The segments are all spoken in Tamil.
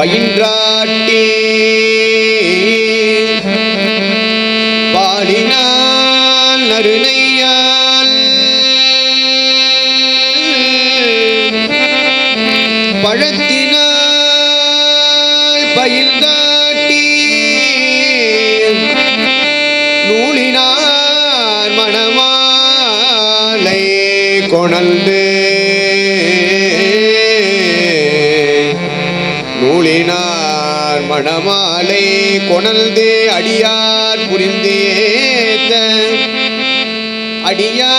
பயின்றாட்டி பாடினான் நறுநையால் பழத்தினால் பயின்றாட்டி நூலினார் மணமாலை கொணர்ந்து நூலினார் மணமாலை கொணர்ந்து அடியார் புரிந்தேத்த அடியார்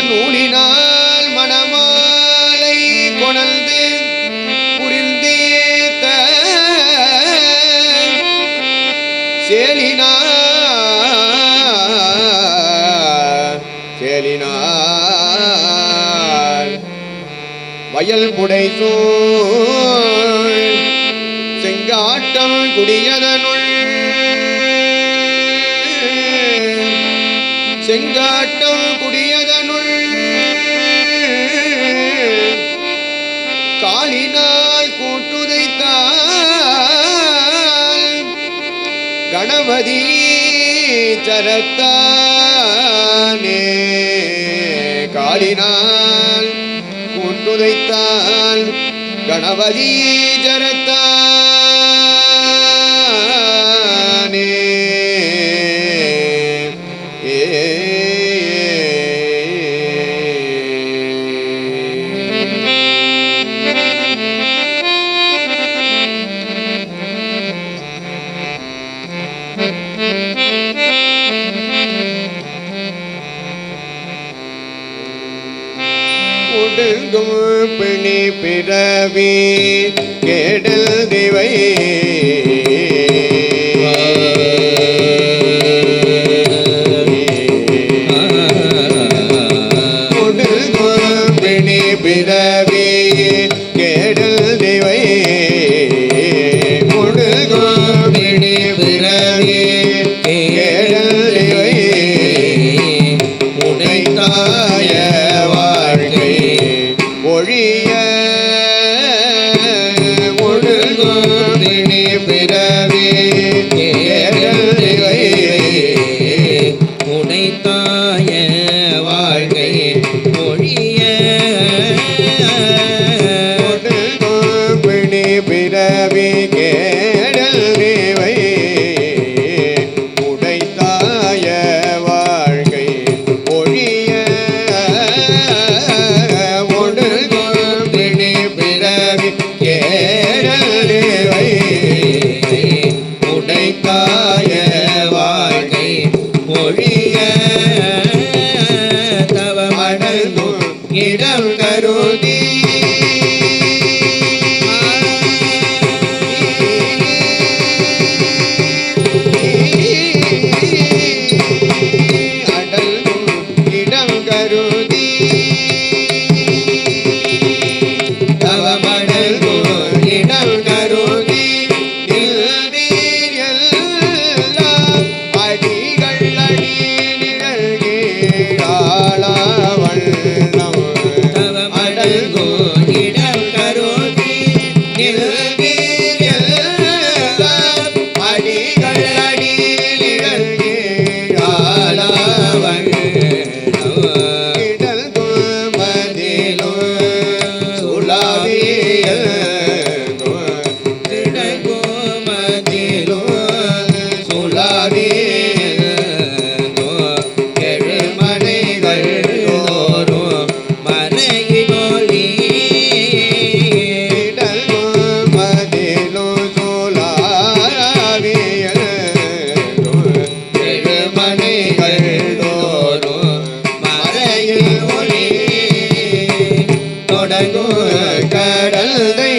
நூலினால் மணமாலை கொணர்ந்து புரிந்தேத்த சேலினார் வயல் புடைசூழ் செங்காட்டம் குடியதனுள் செங்காட்டம் குடியதனுள் காலினால் கூட்டுதைத்தால் கணபதி சரத்தானே காலினால் கூட்டுதைத்தால் கணபதி ஜரத்தானே உடல்கும் பிணி பிறவி கேடல் திவை உடல்கும் பிணி பிறவி கேடல் திவை உடல்கும் பிணி பிறவி கேடல் திவை உடைத்தாய ஒழிய ஒழுங்கினி பிறவி கேடலிவை உடைத்தாய வாழ்க்கை ஒழிய ஒழுங்கினி பிறவி கேடலிவை உடைத்தாய வாழ்க்கை ஒழிய கேடலிவை உடைத்தாய வாழ்க்கை ஒழிய தவமடங்கும் இடம் கருதி அடல்கும் இடம் கருதி இடம் கருதி எல்லாம் அடிகள் அடி நிழல்கே ஆளாவண்ணம் தவமடல்கோ இடம் கருதி எல்லாம் அடிகள் அடி நிழல்கே ஆளாவண்ணம் இடல் மதிலோ சுலாவியல் கடல்தை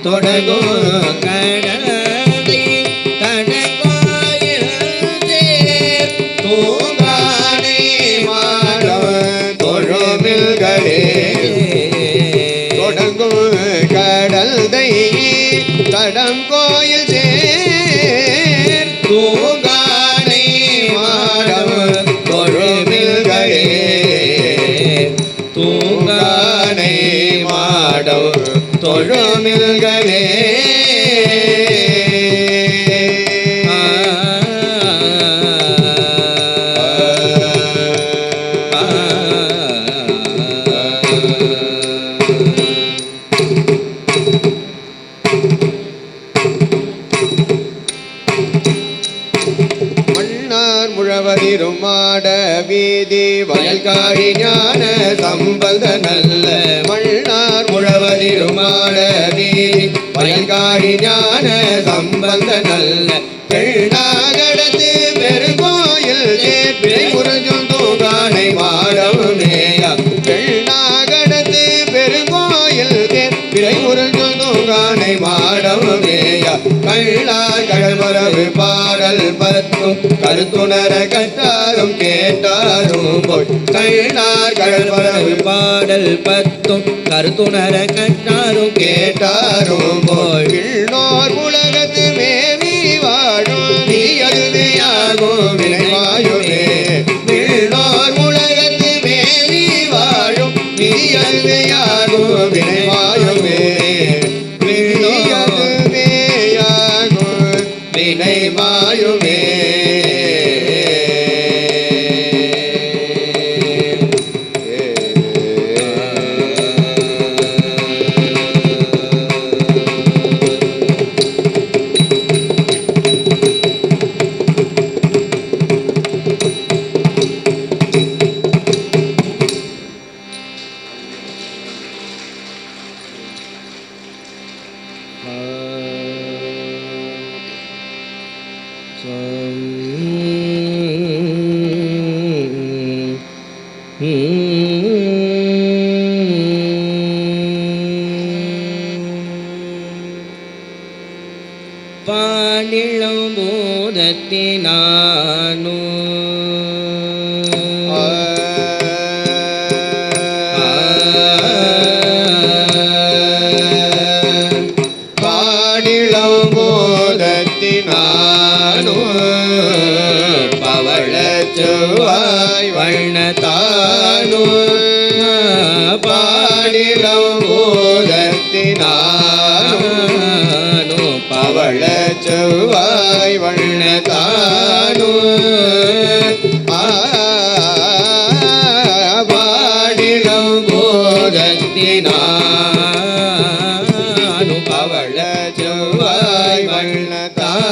தொடங்கோ கடல் மாடம் தொழுமில்களே முழவதிரும் மாட வீதி வயல்காழி ஞான சம்பந்த நல்ல மன்னார் முழவதிரும் மாட வீதி வயல்காழி ஞான சம்பந்த நல்ல தெள்ளாகடத்து பெருங்கோயில் பிறை முரஞ்சும் தூகானை மாடவுமேயா தெள்ளாகடத்து பெருங்கோயில் பிறை முரஞ்சும் தூகானை மாடவுமேயா கள்ளார் கடல்பரவு பாடல் பத்தும் கருத்துணர கற்றாரும் கேட்டாரும் போய் கள்ளார் கடல்பரவு பாடல் பத்தும் கருத்துணர கற்றாரும் கேட்டாரும் போய் விண்ணோர் உலகத்து மேவி வாழும் நீ அருமையாகும் வினைவாயுமே விண்ணோர் உலகத்து மேவி வாழும் நீ அருமையாகும் வினைவாயுமே வினை மாயுமே பாடிளம் போதத்தினானோ பாடிளம் போதத்தினானோ பவள செவ்வாய் வண்ணத்தானோ பாடிளம் போதத்தினானோ பவள செவ்வாய் வண்ணத்தானோ பாடிளம் போதத்தினானோ பவள செவ்வாய் வண்ணத்தானோ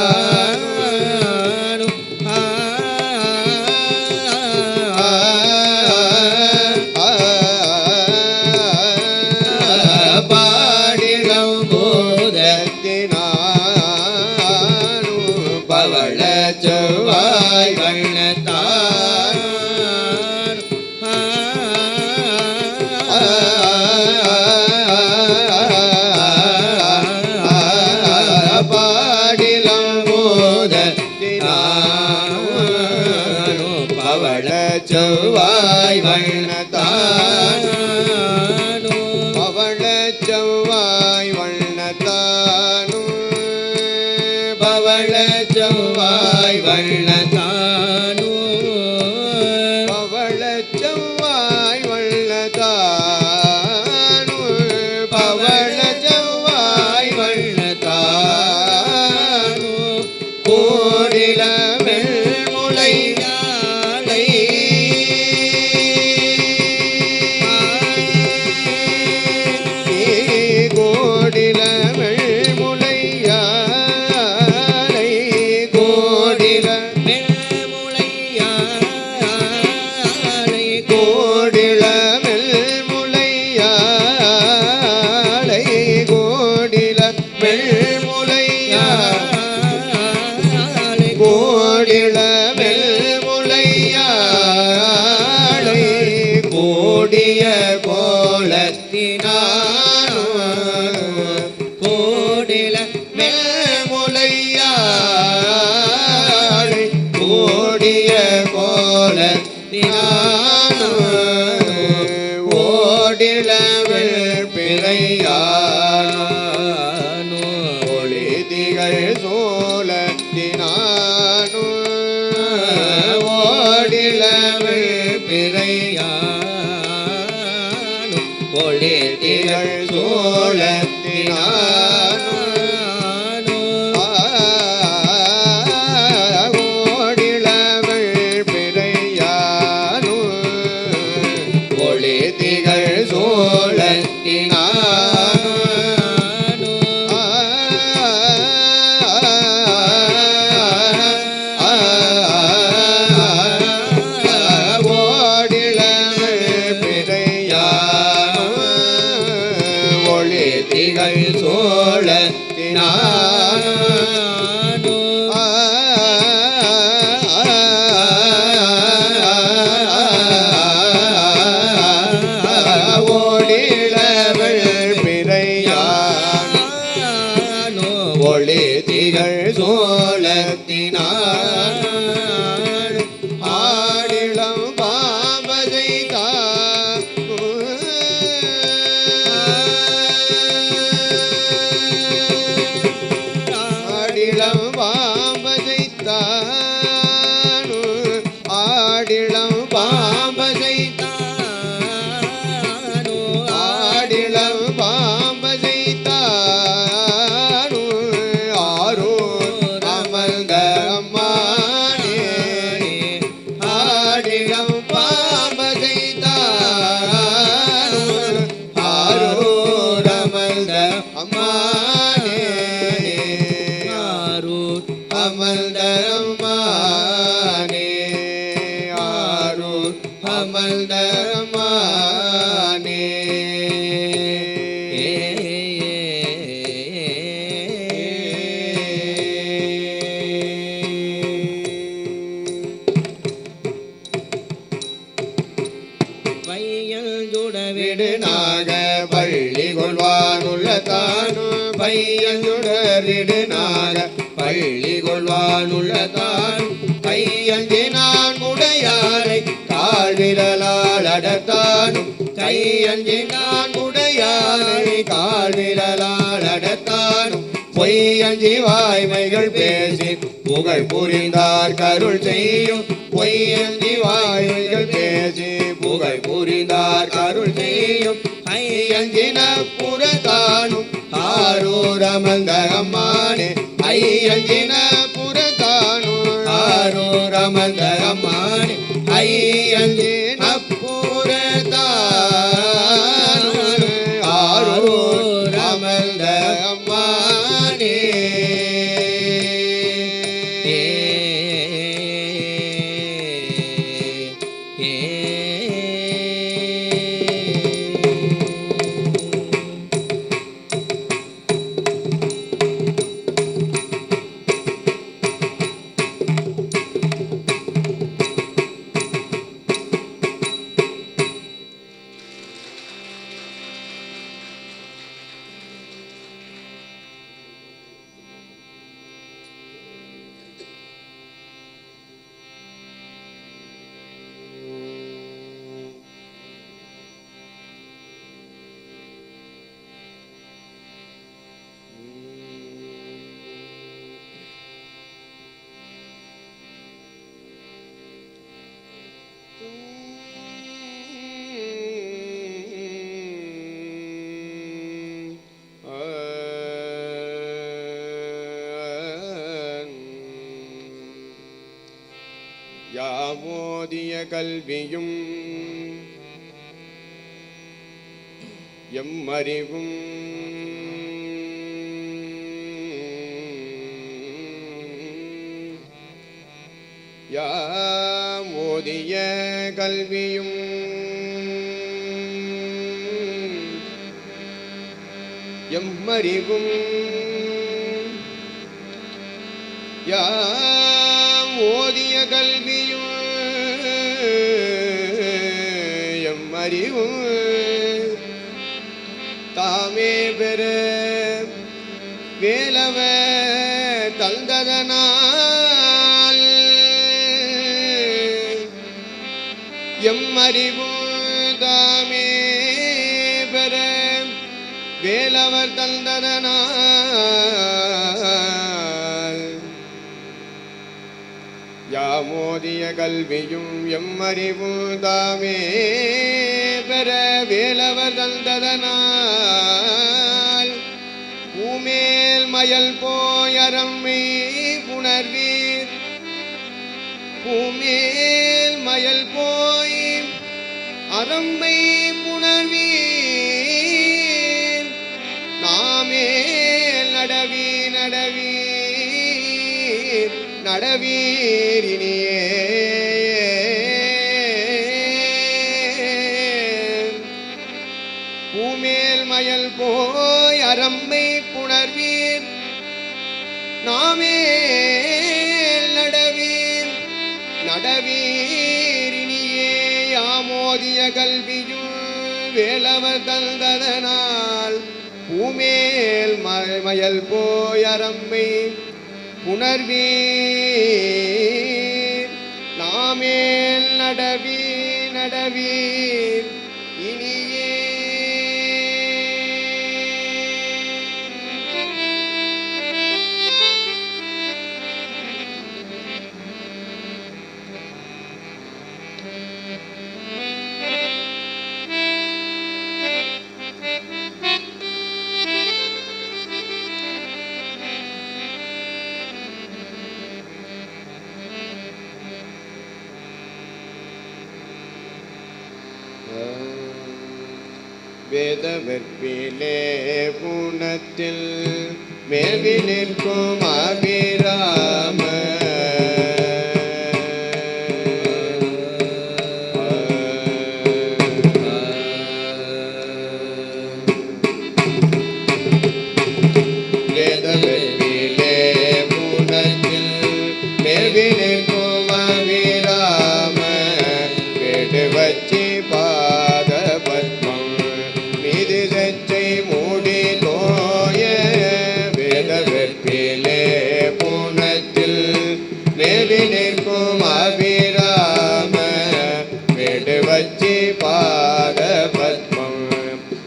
பாடிளம் போதத்தினானோ பவள செவ்வாய் பாடிளம் போதத்தினானோ பவள செவ்வாய் வண்ணத்தானோ பவள செவ்வாய் வண்ணத்தானோ பவள செவ்வாய் வண்ணத்தானோ பவள செவ்வாய் வண்ணத்தானோ பவள செவ்வாய் வண்ணத்தானோ கோடில வெள்முளையாளை கோடில வெள்முளையாளை கோடில கோடில வெள்முளையாளை கோடில வெள்முளையாளை கோடில வெள்முளையாளை கோடிய கோலத்தினானோ கோடில வெள்முளையாளை கோடிய கோலத்தினானோ ஓடில வெள்பிறையானோ ஒளிதிகள் சோலத்தினானோ ஓடில வெள்பிறையானோ ஒளிதிகள் சோலத்தினானோ ஒளி திகழ் சோழத்தினான் ஆடிளம் பாம்பதை ஆடிளம் பாம்பதை ஆடிளம் பாம்பதை ஆடிளம் பாம்பதை நாக பள்ளி கொள்வானுள்ளதானு பையஞ்சுடரிடு நாக பள்ளி கொள்வானுள்ளதான் கையஞ்சி நான் உடையாரை கால்விரலால் அடத்தானும் கையஞ்சி நான் உடையாரை கால்விரலால் அடத்தானும் பொய்யஞ்சி வாய்மைகள் பேசி புகழ் புரிந்தார் கருள் செய்யும் பொய்யஞ்சி வாய்மைகள் பேசி புகழ் புரிந்தார் கருள் செய்யும் ஐயஞ்சின புறத்தானும் ஆரூர் அமர்ந்த அம்மானே ஐயஞ்சின புறத்தானும் ஆரூர் அமர்ந்த அம்மானே ஐயஞ்சின புறத்தானும் ஆரூர் அமர்ந்த அம்மானே யாமோதிய கல்வியும் எம்மறிவும் யாமோதிய கல்வியும் எம்மறிவும் ஓதிய கல்வியும் எம்மறிவும் தாமே பெற வேலவ தந்ததனால் எம்மறிவும் தாமே பெற வேலவர் தந்ததனால் யாமோதிய கல்வியும் எம்மறிவும் தாமே பெற வேலவர் தந்ததனால் பூமேல் மயல் போயரம்மை புணர்வீர் பூமேல் மயல் போய் அரம்மை புணர்வீர் நடவீர் நடவீரினியே பூமேல் மயல் போய் அரம்மை புணர்வீர் நாமேல் நடவீர் நடவீரினியே யாமோதிய கல்வியும் வேலவர் தந்ததனால் பூமேல் மயல் போய் அரம்மை புணர்வீர் நாமேல் நடவீர் நடவீர் இனியே வேதவற்பிலே புனத்தில் மேவி நிற்கும் அபிராம வேதவற்பிலே புனத்தில் மேவி நிற்கும் அபிராம வேடு வச்சி பாத பத்மம் மீது சச்சை மூடி தோய வேதவற்பிலே புனத்தில் மேவி நிற்கும் அபிராம வேடு வச்சி பாத பத்மம்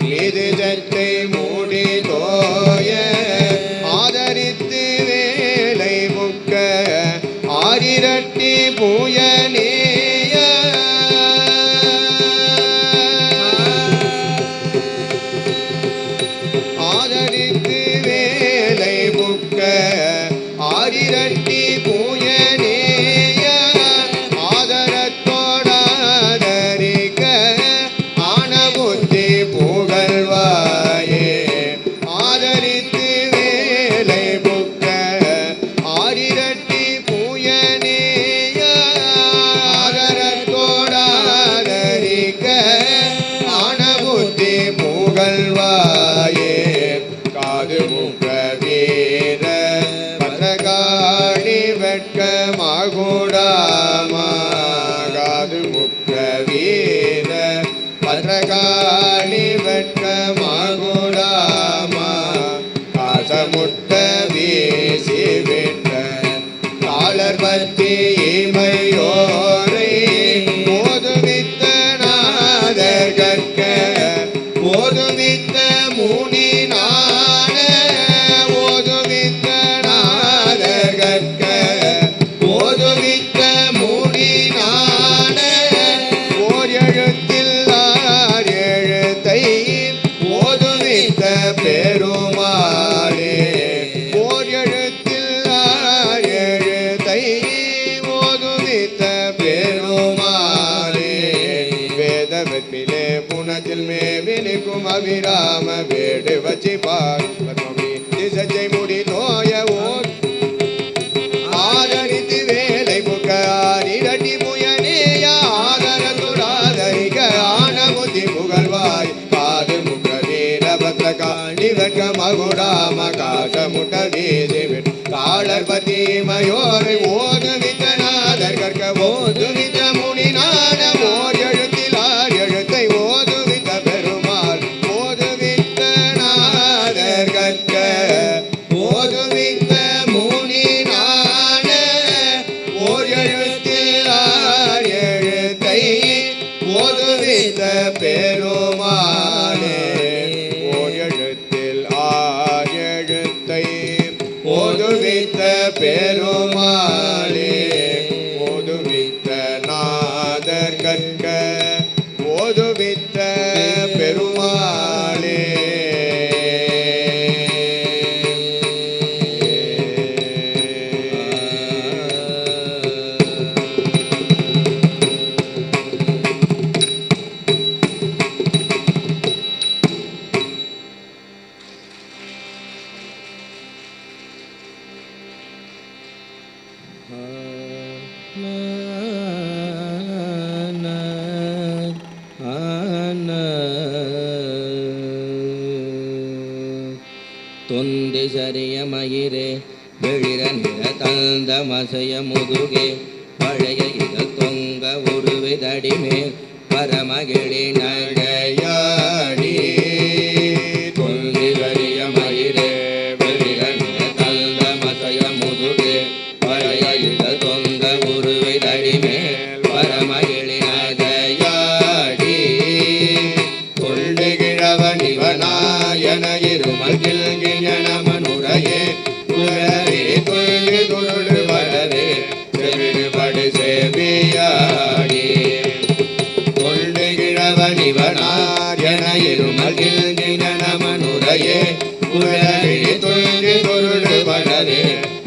மீது சச்சை மூடி தோய ஆதரித்து வேலை முக்க ஆரிரட்டி பூயனேய ஆதரித்து வேலை முக்க ஆரிரட்டி பூயனேய ஆதரத்தோடாதரிக்க ஆனபுத்தி புகழ்வாயே ஆதரித்து வேலை முக்க ஆரிரட்டி பூயனேய ஆதரத்தோடாதரிக்க ஆனபுத்தி புகழ்வாயே காது முக வீர பத்திரகாளி வெட்க மகுடாமா காது முக வீர பத்திரகாளி வெட்க மகுடாமா காசமுட்ட வீசி விட்ட காலர் பத்தி இமையோரை போதுவித்த நாதர் கற்க போதுவித்த முனி நான ஓதுவித்த நாதர் கற்க போதுவித்த முனி நான ஓர் எழுத்தில் ஆர் எழுத்தை ஓதுவித்த பெருமாளே ஓர் எழுத்தில் ஆர் எழுத்தை ஓதுவித்த பெருமாளே வேதவற்பிலே புனத்தில் மேவி நிற்கும் அபிராம வேடு வச்சி பார்வமி திசை முடி தோய ஓர் ஆதரித்து வேலை முக்க ஆரிரட்டி புயனேய ஆதரத்துடாதரிக்க ஆனபுத்தி புகழ்வாய் காது முக்க வீர பத்திரகாளி வெட்க மகுடாம காசமுட்ட வீசி விட் காலர் பதி மயோரை ஓதுவித்த நாதர் கற்க ஓதுவித்த முனி நான ஓர் எழுத்தில் ஆர் எழுத்தை ஓதுவித்த பெருமாள் ஓதுவித்த நாதர் கற்க ஓதுவித்த முனி நான ஓர் எழுத்தில் ஆர் எழுத்தை ஓதுவித்த பெருமாளே ஓர் எழுத்தில் ஆர் எழுத்தை ஓதுவித்த பெருமாளே ஓதுவித்த நாதர் கற்க ஓதுவித்த பெருமாளே தொந்தி சரிய மயிரே வெளிர நிற தந்த மசைய முதுகே பழைய இதழ் தொங்க உருவிதடி மேல் பரமகிழி நகையாடி தொந்தி சரிய மயிரே வெளிர நிற தந்த மசைய முதுகே பழைய இதழ் தொங்க உருவிதடி மேல் பரமகிழி நகையாடி கிழவனிவனாயன இருமகில் கிஞனமனுரையே குழவே துள்ளி துருள் வரவே செவிடுபடு செவியாடி தொண்டு கிழவனிவனாயன இருமகில் கிஞனமனுரையே குழவே துள்ளி துருள் வரவே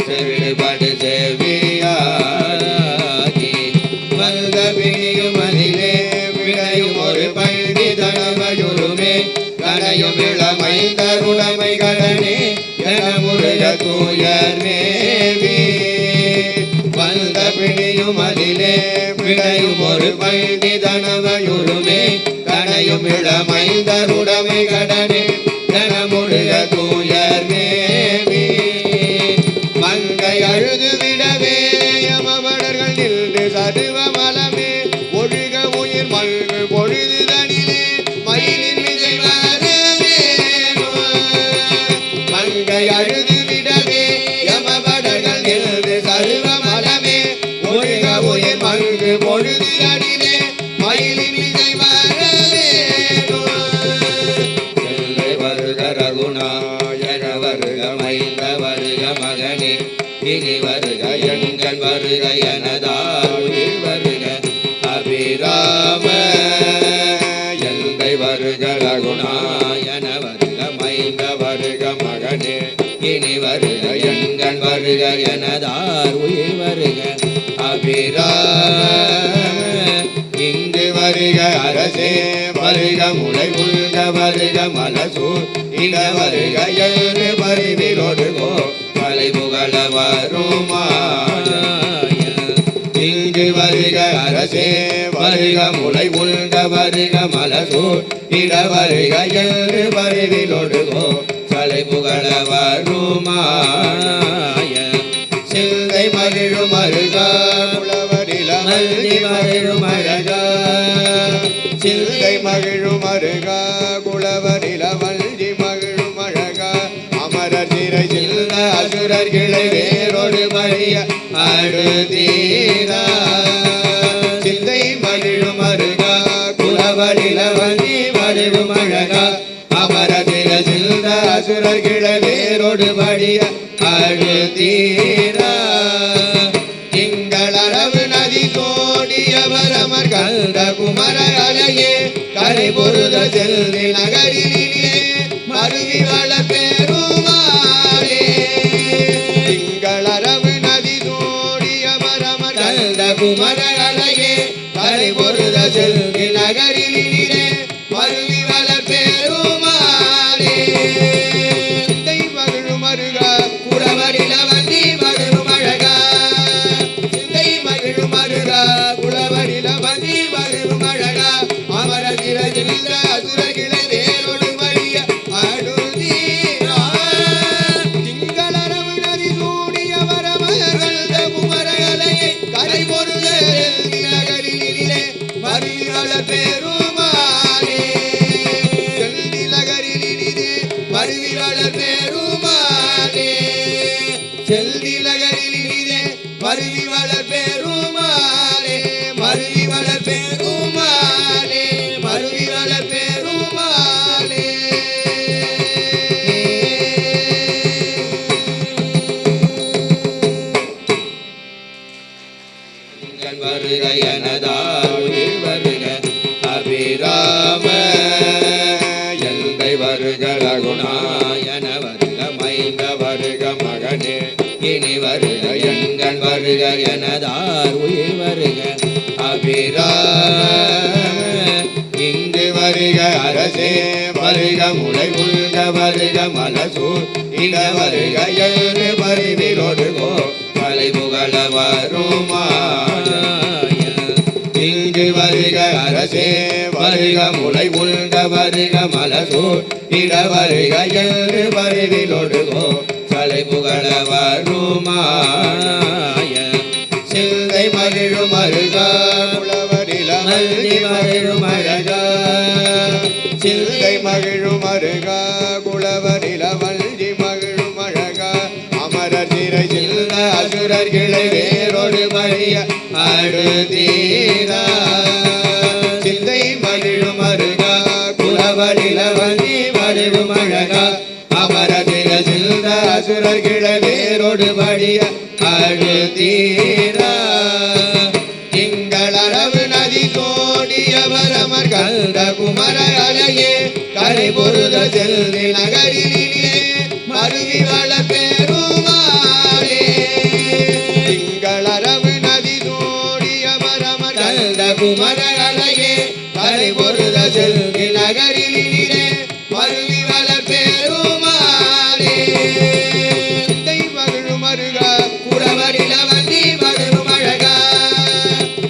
செவிடுபடு செவியாடி வந்த பிணியும் அதிலே விளையும் ஒரு பள்ளி தனமையுருமே கனையும் இளமை தருணமை கடனே என முருக தூயர் மேவி வந்த பிணியும் அதிலே விளையும் ஒரு பள்ளி தனமையுருமே கனையும் இளமை தருணமை கடனே என முருக தூயர் மேவி மங்கை அழுது விடவே யமவடர்கள் நின்று சதுவ மலமே ஒழுக உயிர் மல்கு பொழுது தனிலே மயிலின் மிசை வரவே மங்கை அழுது விடவே யமவடர்கள் நின்று சதுவ மலமே ஒழுக உயிர் மல்கு பொழுது தனிலே மயிலின் மிசை வரவே வருக ரகுநாயக வருக மைந்த வருக மகனே இனி வருக எங்கள் வருக எனதாருயிர் வருக அபிராம எங்கள் வருக ரகுநாயன வருக மைந்த வருக மகனே இனி வருக எங்கள் வருக எனதாருயிர் வருக அபிராம இங்கு வருக அரசே வருக முளை உள்க வருக மலசூர் இட வருக எழு பரிவிலொடுகோ கலை புகழ வருமாய இங்கு வருக அரசே வருக முளை உள்க வருக மலசூர் இட வருக எழு பரிவிலொடுகோ கலை புகழ வருமாய சிந்தை மகிழும் அருகா புலவரில மல்தி மகிழும் அழகா சிந்தை மகிழும் அருகா குளவரில மல்தி மகிழும் அழகா அமரர் திரை சில்ல அசுரர் கிளை வேறொரு மழிய அடுதீரா சிந்தை மகிழும் அருகா குளவரில மல்தி மகிழும் அழகா அமரர் திரை சில்ல அசுரர் கிளை வேறொரு மழிய அடுதீரா திங்களளவு நதி தோடியவரமர் கந்த குமர அலையே கரை பொருத செல்வி நகரிலே மருவி வள பெருமாளே திங்களளவு நதி தோடியவரமர் கந்த குமர அலையே கரை பொருத செல்வி நகரிலே மருவி வள பெருமாளே சிந்தை மகிழும் அருகா குறவரில வந்தி மகிழும் அழகா சிந்தை மகிழும் அருகா குளவரில வந்தி மகிழும் அழகா அமர திரஜில்ல அசுரகிளை வேறொரு வழிய அடுதீரா திங்களரவு நதி சூடிய வரமகந்த குமரகலையை கரை பொருத நகரிலே மருவிவள பெருமாளே செல்வி நகரிலே மருவிவள பெருமாளே செல்வி நகரிலே மருவி வளர் பெருமாளே மருவி வளர் பெருமாளே மருவி வளர் பெருமாளே வருக எனதாருயிர் வருக அபிராம எந்தை வருக ரகுநாயன நாயன வருக மைந்த வருக மகனே இனி வருக எங்கள் வருக எனதாருயிர் வருக அபிராம இங்கு வருக அரசே வருக முளை உள்க வருக மலசூர் இட வருக எழு பரிவிலொடுகோ கலை புகழ வருமாய இங்கு வருக அரசே வருக முளை உள்க வருக மலசூர் இட வருக என்று வருவிலொடுகோ கலை புகழ வருமாய சிந்தை மகிழும் அருகா குளவரில மல்தி மகிழும் அழகா சிந்தை மகிழும் அருகா குளவரில மல்தி மகிழும் அழகா அமரர் திரை சிந்த அசுரர்களை வேறொரு பழிய அடுதீரா சிந்தை மகிழும் அருகா குளவரில மல்தி மகிழும் அழகா அமரர் திரை சிந்த அசுரர்களை வேறொரு பழிய அடுதீரா திங்களளவு நதி தோடியவரமர் கந்த குமர அலையே கரை பொருத செல்வி நகரிலே மருவி வள பெருமாளே திங்களளவு நதி தோடியவரமர் கந்த குமர அலையே கரை பொருத செல்வி நகரிலே மருவி வள பெருமாளே சிந்தை மகிழும் அருகா குளவரில வந்தி மகிழும் அழகா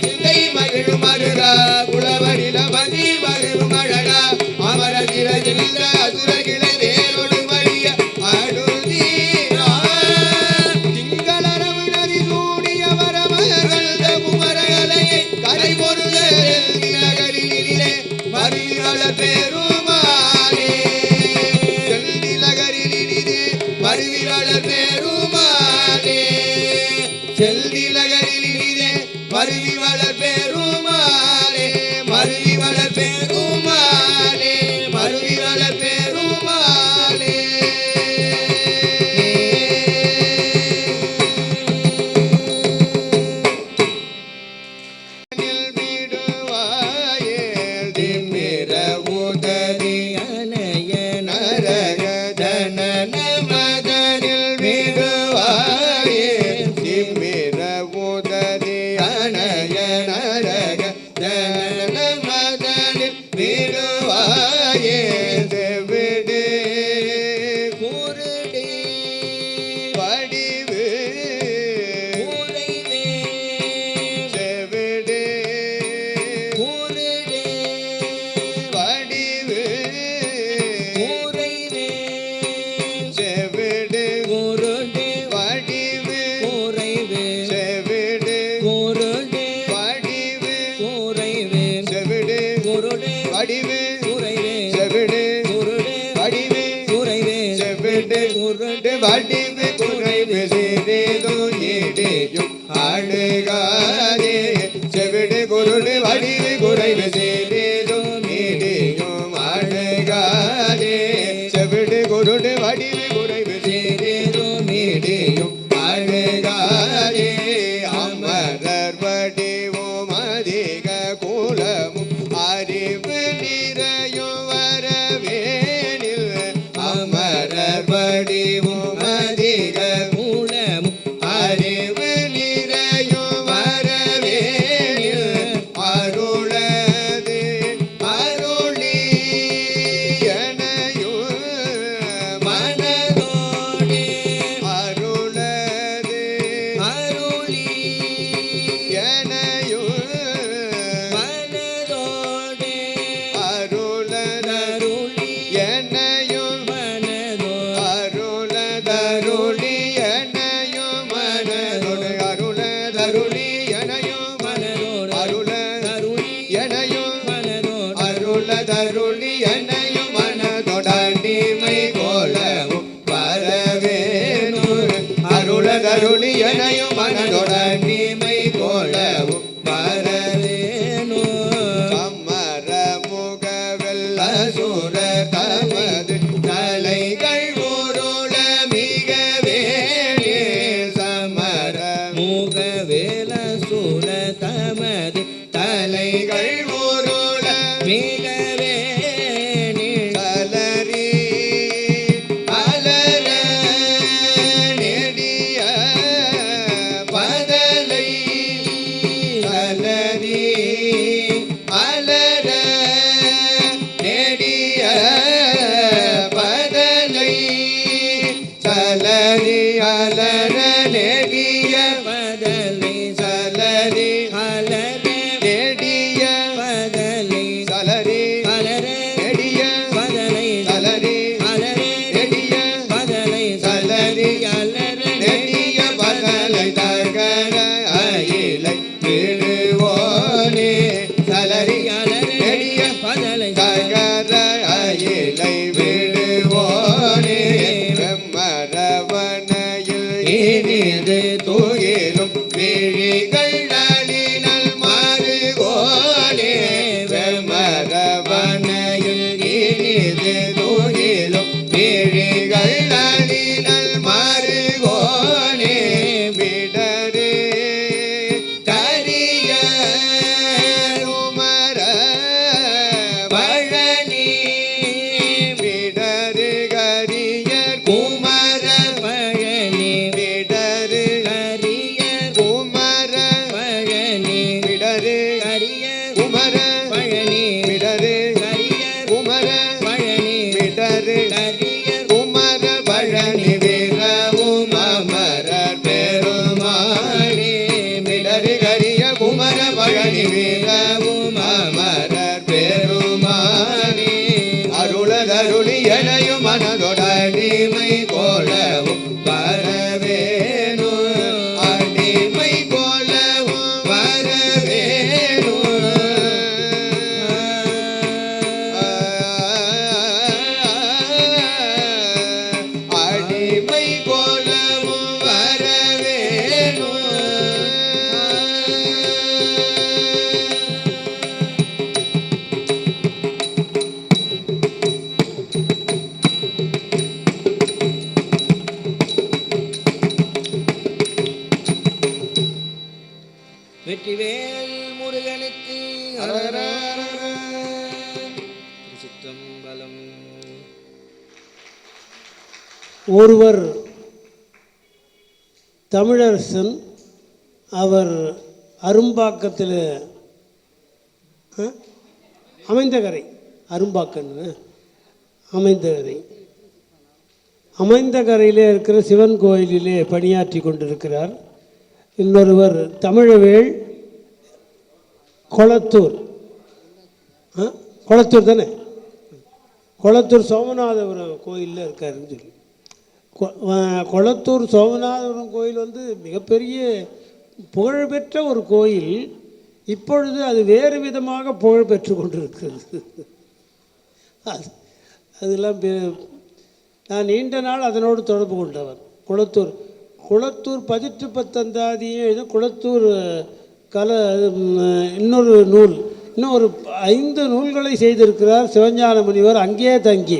சிந்தை மகிழும் அருகா குளவரில வந்தி மகிழும் அழகா அமர திரகில அசுரகில வேறொரு வழிய அடுதீரா திங்களரவு நதி சூடிய வரமகந்த குமரகலையை கரை பொருத நகரிலே மருவிவள பெருமாளே செல்வி நகரிலே மருவிவள பெருமாளே செல்வி நகரிலே மருவி வளர் பெருமாளே மருவி வளர் பெருமாளே மருவி வளர் பெருமாளே விடுவாயே திமிர உதவி அனைய நரக ஜனன மதனில் விடுவாயே திமிர உதவி அணைய நரக ஜனன மதனில் விடுவாயே செவிடு குருடே வடிவு குறைவே செவிடு குருடே வடிவு குறைவே செவிடு குருடே வடிவு குறைவே செவிடு குருடே வடிவு குறைவே செவிடு குருடே வடிவு குறைவே செவிடு குருடே வடிவு குறைவே செவிடு குருடே வடிவு குறைவு செய்தேதோ ஏடேயும் ஆடுகாதே செவிடு குருடு வடிவு குறைவு செய்தேதோ ஏடேயும் ஆடுகாதே செவிடு குருடு வடிவு குறைவு செய்தேதோ மேடேயும் ஆடுகாதே அமரர் வடிவும் அதிக குலமும் அறிவு நிறையும் வரவேனில் அமரர் வடிவும் அதிக மூலமும் அறிவு நிறையும் வரவேனில் அருளது அருளி எனையும் மனதோடே அருளது அருளி எனையும் மனதோடே அருளது அருளி என்னையும் மனதோ அருளது தூயிலும் விழிகள் அழினல் மாறுகோனே வெமரவனையில் இனிது தூயிலும் விழிகள் அழினல் மாறுகோனே விடரு கரிய உமர பழனி விடரு கரிய குமர பழனி விடரு கரிய குமர பழனி விடரு கரிய குமர பழனி விடரு கரிய குமர பழனி விடரு கரிய குமர பழனி வீரவும் அமரர் பெருமானே மிடரு கரிய குமர பழனி வீரவும் அமரர் பெருமானே அருளதருளி எனையும் மனதொடடிமை கோலவும் வரவேணு அடிமை கோலவும் வரவேணு அடிமை கோலவும் வரவேணு வெற்றிவேல் முருகனுக்கு சிற்றம்பலம். ஒருவர் தமிழரசன், அவர் அரும்பாக்கத்தில் அமைந்தகரை, அரும்பாக்கம் அமைந்தகரை, அமைந்தகரையிலே இருக்கிற சிவன் கோயிலிலே பணியாற்றி கொண்டிருக்கிறார். இன்னொருவர் தமிழவேள், கொளத்தூர், கொளத்தூர் தானே, கொளத்தூர் சோமநாதபுரம் கோயிலில் இருக்காருன்னு சொல்லி. கொளத்தூர் சோமநாதபுரம் கோயில் வந்து மிகப்பெரிய புகழ்பெற்ற ஒரு கோயில். இப்பொழுது அது வேறு விதமாக புகழ் பெற்று கொண்டிருக்கிறது. அதெல்லாம் நான் நீண்ட நாள் அதனோடு தொடர்பு கொண்டவர். குளத்தூர் 18-19 எழுத குளத்தூர் இன்னொரு நூல், இன்னும் ஒரு 5 நூல்களை செய்திருக்கிறார் சிவஞான முனிவர். அங்கேயே தங்கி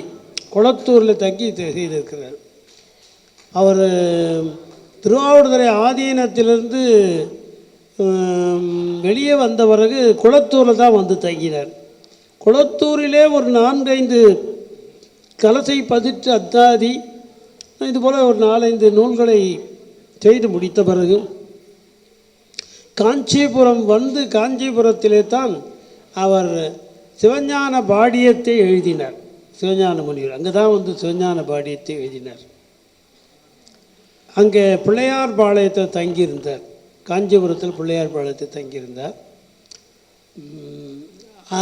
குளத்தூரில் தங்கி செய்திருக்கிறார். அவர் திருவாவடுதுறை ஆதீனத்திலிருந்து வெளியே வந்த பிறகு குளத்தூரில் தான் வந்து தங்கினார். குளத்தூரிலே ஒரு 4-5 கலசை பதிற்று அத்தாதி இதுபோல் ஒரு 4-5 நூல்களை செய்து முடித்த பிறகு காஞ்சிபுரம் வந்து காஞ்சிபுரத்திலே தான் அவர் சிவஞான பாடியத்தை எழுதினார். சிவஞான முனிவர் அங்கே தான் வந்து சிவஞான பாடியத்தை எழுதினார். அங்கே பிள்ளையார் பாளையத்தை தங்கியிருந்தார். காஞ்சிபுரத்தில் பிள்ளையார் பாளையத்தை தங்கியிருந்தார்.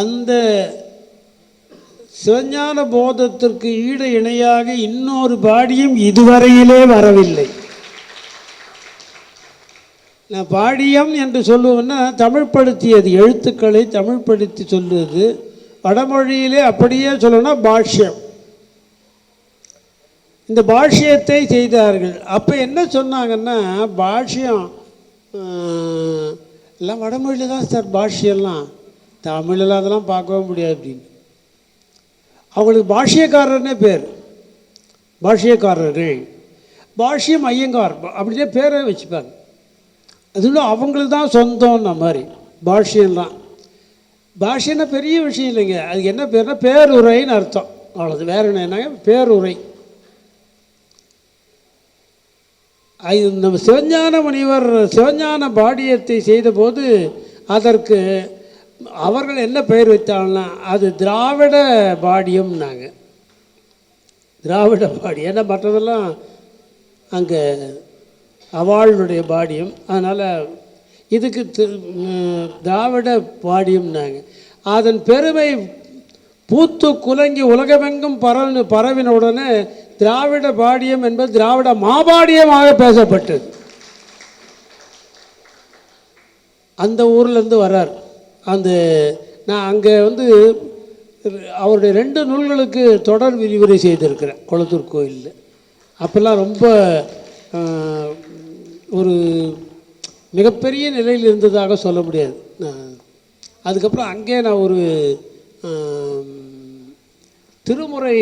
அந்த சிவஞான போதத்திற்கு ஈடு இணையாக இன்னொரு பாடியும் இதுவரையிலே வரவில்லை. நான் பாடியம் என்று சொல்லுவேன்னா தமிழ்படுத்தியது, எழுத்துக்களை தமிழ்படுத்தி சொல்லுவது. வடமொழியிலே அப்படியே சொல்லணும்னா பாஷ்யம். இந்த பாஷ்யத்தை செய்தார்கள். அப்போ என்ன சொன்னாங்கன்னா, பாஷ்யம் எல்லாம் வடமொழியில் தான் சார் பாஷ்யம்லாம், தமிழில் அதெல்லாம் பார்க்கவே முடியாது அப்படின்னு. அவங்களுக்கு பாஷ்யக்காரர்னே பேர், பாஷ்யக்காரர்கள், பாஷ்யம் ஐயங்கார் அப்படியே பேரை வச்சுப்பாங்க. அதுவும் அவங்களுக்கு தான் சொந்தம்ன மாதிரி பாஷ்யம்லாம். பாஷ்யம்னா பெரிய விஷயம் இல்லைங்க. அதுக்கு என்ன பேர்னா பேருரைன்னு அர்த்தம், அவ்வளோது. வேறு என்னங்க பேருரை. நம்ம சிவஞான முனிவர் சிவஞான பாடியத்தை செய்தபோது அதற்கு அவர்கள் என்ன பெயர் வைத்தாங்கன்னா, அது திராவிட பாடியம்னாங்க. திராவிட பாடி, ஏன்னா மற்றதெல்லாம் அங்கே அவளுடைய பாடியம், அதனால் இதுக்கு திராவிட பாடியம்னாங்க. அதன் பெருமை பூத்து குலங்கி உலகமெங்கும் பரவின உடனே திராவிட பாடியம் என்பது திராவிட மாபாடியமாக பேசப்பட்டது. அந்த ஊர்லேருந்து வர்றார். நான் அங்கே வந்து அவருடைய 2 நூல்களுக்கு தொடர் விரிவுரை செய்திருக்கிறேன் குளத்தூர் கோயிலில். அப்போல்லாம் ரொம்ப ஒரு மிகப்பெரிய நிலையில் இருந்ததாக சொல்ல முடியாது. அதுக்கப்புறம் அங்கே நான் ஒரு திருமுறை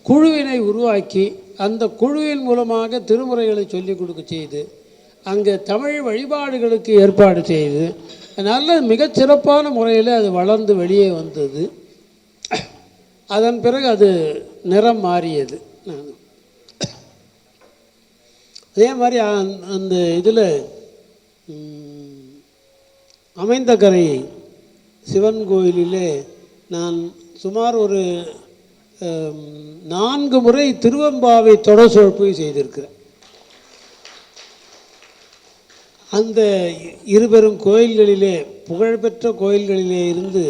குழுவினை உருவாக்கி அந்த குழுவின் மூலமாக திருமுறைகளை சொல்லிக் கொடுக்க செய்து அங்கே தமிழ் வழிபாடுகளுக்கு ஏற்பாடு செய்து நல்ல மிகச்சிறப்பான முறையில் அது வளர்ந்து வெளியே வந்தது. அதன் பிறகு அது நிறம் மாறியது. அதே மாதிரி அந்த இதில் அமைந்த கரை சிவன் கோயிலிலே நான் சுமார் ஒரு 4 முறை திருவெம்பாவை தொடர் சொற்பொழிவு செய்திருக்கிறேன். அந்த இருபெரும் கோயில்களிலே புகழ்பெற்ற கோயில்களிலே இருந்து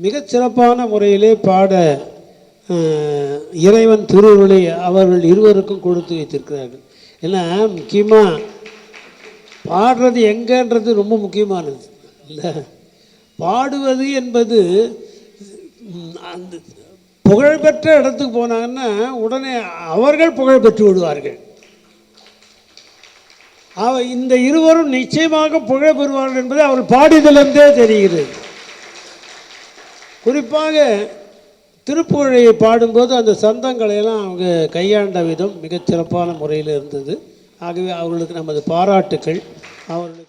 மிகச்சிறப்பான முறையிலே பாட இறைவன் திருவுருளை அவர்கள் இருவருக்கும் கொடுத்து வைத்திருக்கிறார்கள். ஏன்னா முக்கியமாக பாடுறது எங்கன்றது ரொம்ப முக்கியமானது இல்லை. பாடுவது என்பது அந்த புகழ்பெற்ற இடத்துக்கு போனாங்கன்னா உடனே அவர்கள் புகழ் பெற்று விடுவார்கள். இந்த இருவரும் நிச்சயமாக புகழ் பெறுவார்கள் என்பது அவர்கள் பாடியதிலிருந்தே தெரிகிறது. குறிப்பாக திருப்புகழை பாடும்போது அந்த சந்தங்களையெல்லாம் அவங்க கையாண்ட விதம் மிகச்சிறப்பான முறையில் இருந்தது. ஆகவே அவர்களுக்கு நமது பாராட்டுக்கள். அவர்களுக்கு